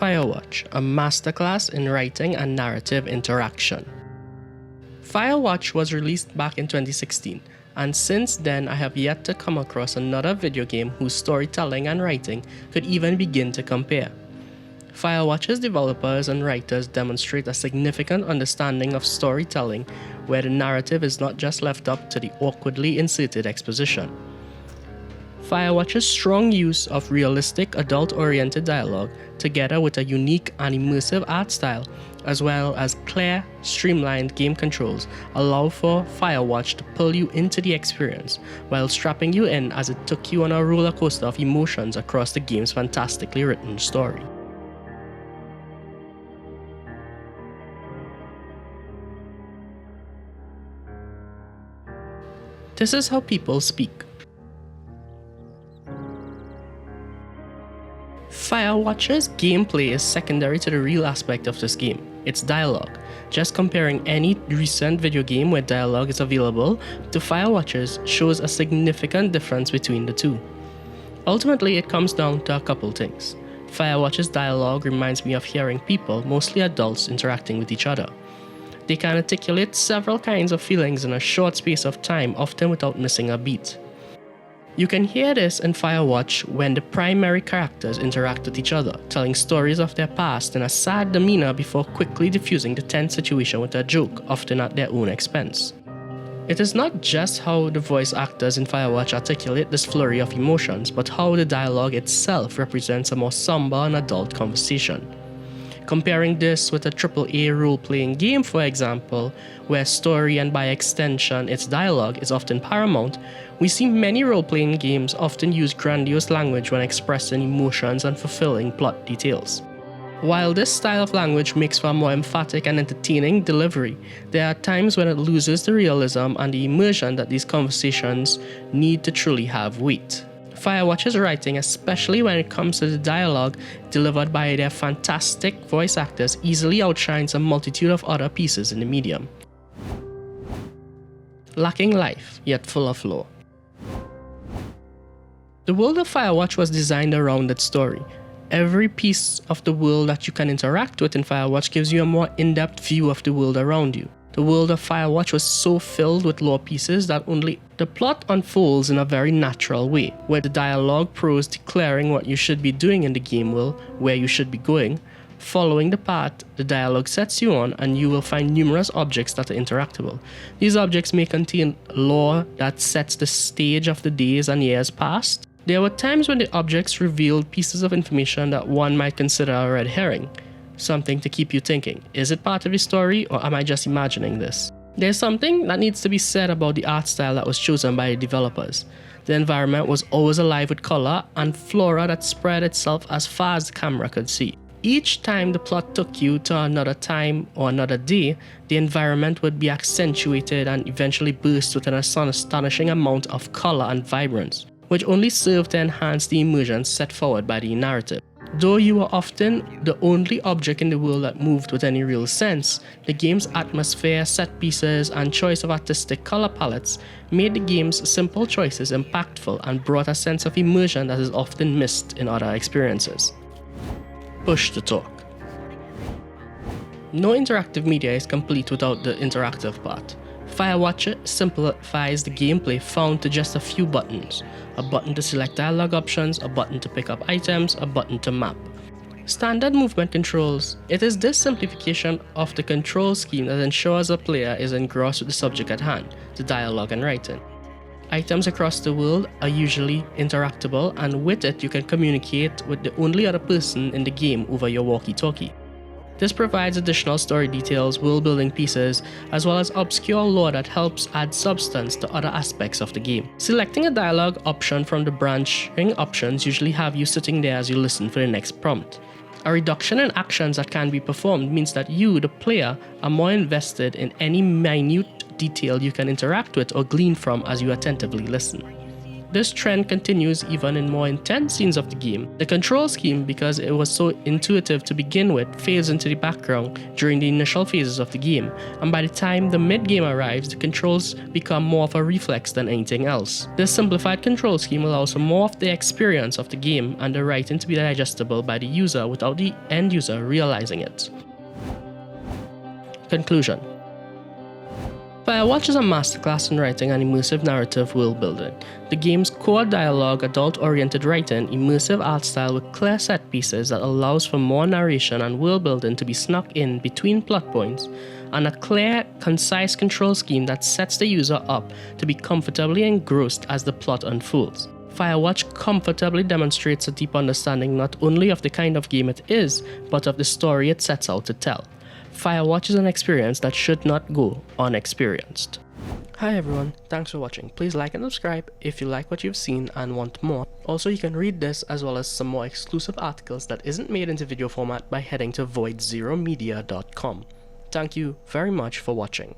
Firewatch, a masterclass in writing and narrative interaction. Firewatch was released back in 2016, and since then I have yet to come across another video game whose storytelling and writing could even begin to compare. Firewatch's developers and writers demonstrate a significant understanding of storytelling where the narrative is not just left up to the awkwardly inserted exposition. Firewatch's strong use of realistic adult-oriented dialogue, together with a unique and immersive art style, as well as clear, streamlined game controls, allow for Firewatch to pull you into the experience while strapping you in as it took you on a roller coaster of emotions across the game's fantastically written story. This is how people speak. Firewatch's gameplay is secondary to the real aspect of this game, its dialogue. Just comparing any recent video game where dialogue is available to Firewatch's shows a significant difference between the two. Ultimately, it comes down to a couple things. Firewatch's dialogue reminds me of hearing people, mostly adults, interacting with each other. They can articulate several kinds of feelings in a short space of time, often without missing a beat. You can hear this in Firewatch when the primary characters interact with each other, telling stories of their past in a sad demeanor before quickly diffusing the tense situation with a joke, often at their own expense. It is not just how the voice actors in Firewatch articulate this flurry of emotions, but how the dialogue itself represents a more somber and adult conversation. Comparing this with a AAA role-playing game, for example, where story and by extension its dialogue is often paramount, we see many role-playing games often use grandiose language when expressing emotions and fulfilling plot details. While this style of language makes for a more emphatic and entertaining delivery, there are times when it loses the realism and the immersion that these conversations need to truly have weight. Firewatch's writing, especially when it comes to the dialogue delivered by their fantastic voice actors, easily outshines a multitude of other pieces in the medium. Lacking life, yet full of lore. The world of Firewatch was designed around its story. Every piece of the world that you can interact with in Firewatch gives you a more in-depth view of the world around you. The world of Firewatch was so filled with lore pieces that only the plot unfolds in a very natural way, where the dialogue prose declaring what you should be doing in the game world, where you should be going, following the path the dialogue sets you on, and you will find numerous objects that are interactable. These objects may contain lore that sets the stage of the days and years past. There were times when the objects revealed pieces of information that one might consider a red herring. Something to keep you thinking, is it part of the story or am I just imagining this? There's something that needs to be said about the art style that was chosen by the developers. The environment was always alive with color and flora that spread itself as far as the camera could see. Each time the plot took you to another time or another day, the environment would be accentuated and eventually burst with an astonishing amount of color and vibrance, which only served to enhance the immersion set forward by the narrative. Though you were often the only object in the world that moved with any real sense, the game's atmosphere, set pieces, and choice of artistic color palettes made the game's simple choices impactful and brought a sense of immersion that is often missed in other experiences. Push to talk. No interactive media is complete without the interactive part. Firewatch simplifies the gameplay found to just a few buttons. A button to select dialogue options, a button to pick up items, a button to map. Standard movement controls. It is this simplification of the control scheme that ensures a player is engrossed with the subject at hand, the dialogue and writing. Items across the world are usually interactable, and with it you can communicate with the only other person in the game over your walkie-talkie. This provides additional story details, world-building pieces, as well as obscure lore that helps add substance to other aspects of the game. Selecting a dialogue option from the branching options usually have you sitting there as you listen for the next prompt. A reduction in actions that can be performed means that you, the player, are more invested in any minute detail you can interact with or glean from as you attentively listen. This trend continues even in more intense scenes of the game. The control scheme, because it was so intuitive to begin with, fades into the background during the initial phases of the game, and by the time the mid-game arrives, the controls become more of a reflex than anything else. This simplified control scheme allows for more of the experience of the game and the writing to be digestible by the user without the end user realizing it. Conclusion. Firewatch is a masterclass in writing and immersive narrative world building. The game's core dialogue, adult-oriented writing, immersive art style with clear set pieces that allows for more narration and world building to be snuck in between plot points, and a clear, concise control scheme that sets the user up to be comfortably engrossed as the plot unfolds. Firewatch comfortably demonstrates a deep understanding not only of the kind of game it is, but of the story it sets out to tell. Firewatch is an experience that should not go unexperienced. Hi everyone, thanks for watching. Please like and subscribe if you like what you've seen and want more. Also, you can read this as well as some more exclusive articles that isn't made into video format by heading to voidzeromedia.com. Thank you very much for watching.